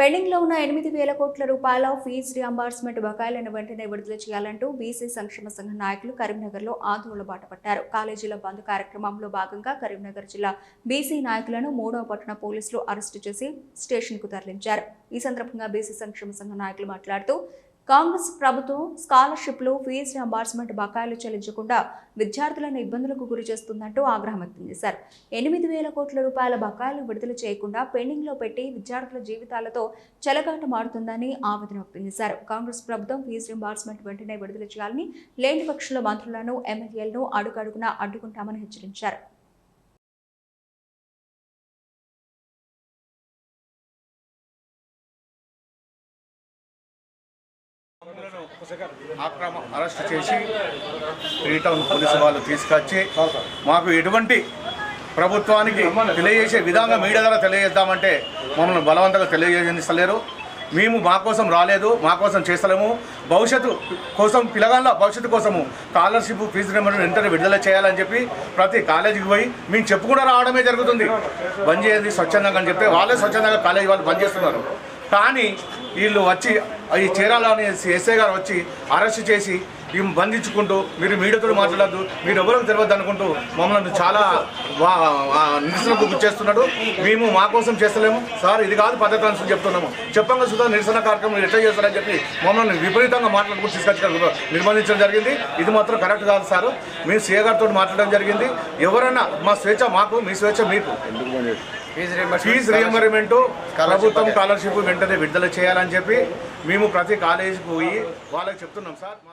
పెండింగ్లో ఉన్న 8,000 కోట్ల రూపాయల ఫీజు రియంబర్స్మెంట్ బకాయిలను వెంటనే విడుదల చేయాలంటూ బీసీ సంక్షేమ సంఘ నాయకులు కరీంనగర్లో ఆందోళన బాటపట్టారు. కాలేజీల బంద్ కార్యక్రమంలో భాగంగా కరీంనగర్ జిల్లా బీసీ నాయకులను 3వ పట్టణ పోలీసులు అరెస్టు చేసి స్టేషన్కు తరలించారు. ఈ సందర్భంగా బీసీ సంక్షేమ సంఘ నాయకులు మాట్లాడుతూ కాంగ్రెస్ ప్రభుత్వం స్కాలర్షిప్లు ఫీజు రియంబర్స్మెంట్ బకాయిలు చెల్లించకుండా విద్యార్థులను ఇబ్బందులకు గురి చేస్తుందంటూ ఆగ్రహం వ్యక్తం చేశారు. 8,000 కోట్ల రూపాయల బకాయిలు విడుదల చేయకుండా పెండింగ్లో పెట్టి విద్యార్థుల జీవితాలతో చెలగాటమాడుతుందని ఆవేదన వ్యక్తం చేశారు. కాంగ్రెస్ ప్రభుత్వం ఫీజు రియంబర్స్మెంట్ వెంటనే విడుదల చేయాలని, లేని పక్షుల మంత్రులను ఎమ్మెల్యేలను అడుగడుగునా అడ్డుకుంటామని హెచ్చరించారు. అరెస్ట్ చేసి త్రీటౌన్ పోలీసు వాళ్ళు తీసుకొచ్చి మాకు ఎటువంటి ప్రభుత్వానికి తెలియజేసే విధంగా మీడియా ద్వారా తెలియజేద్దామంటే మమ్మల్ని బలవంతంగా తెలియజేస్తలేరు. మేము మా కోసం రాలేదు, మా కోసం చేస్తలేము. భవిష్యత్తు కోసం పిల్లగాళ్ళ భవిష్యత్తు కోసము స్కాలర్షిప్ ఫీజు రియంబర్స్మెంట్ వెంటనే విడుదల చేయాలని చెప్పి ప్రతి కాలేజీకి పోయి మేము చెప్పుకుంటూ రావడమే జరుగుతుంది. బంద్ చేయండి స్వచ్ఛందంగా అని చెప్తే వాళ్ళే స్వచ్ఛందంగా కాలేజీ వాళ్ళు బంద్ చేస్తున్నారు. కానీ వీళ్ళు వచ్చి ఈ చీరాలని ఎస్ఐ గారు వచ్చి అరెస్ట్ చేసి బంధించుకుంటూ మీరు మీడియాతో మాట్లాడద్దు, మీరు ఎవరికి తెలియదు అనుకుంటూ మమ్మల్ని చాలా నిరసనకు గుర్చేస్తున్నాడు. మేము మా కోసం చేస్తలేము సార్, ఇది కాదు పద్ధతి అని చెప్తున్నాము. చెప్పంగా సుధా నిరసన కార్యక్రమం ఎట్లా చేస్తారని చెప్పి మమ్మల్ని విపరీతంగా మాట్లాడుకుంటూ తీసుకొచ్చి నిర్బంధించడం జరిగింది. ఇది మాత్రం కరెక్ట్ కాదు సార్. మేము సీఏ గారితో మాట్లాడడం జరిగింది. ఎవరైనా మా స్వేచ్ఛ మాకు, మీ స్వేచ్ఛ మీకు. ఫీజు రియంబర్స్మెంట్ ప్రభుత్వం స్కాలర్షిప్ వెంటనే విడుదల చేయాలని చెప్పి మేము ప్రతి కాలేజీకి పోయి వాళ్ళకి చెప్తున్నాం సార్.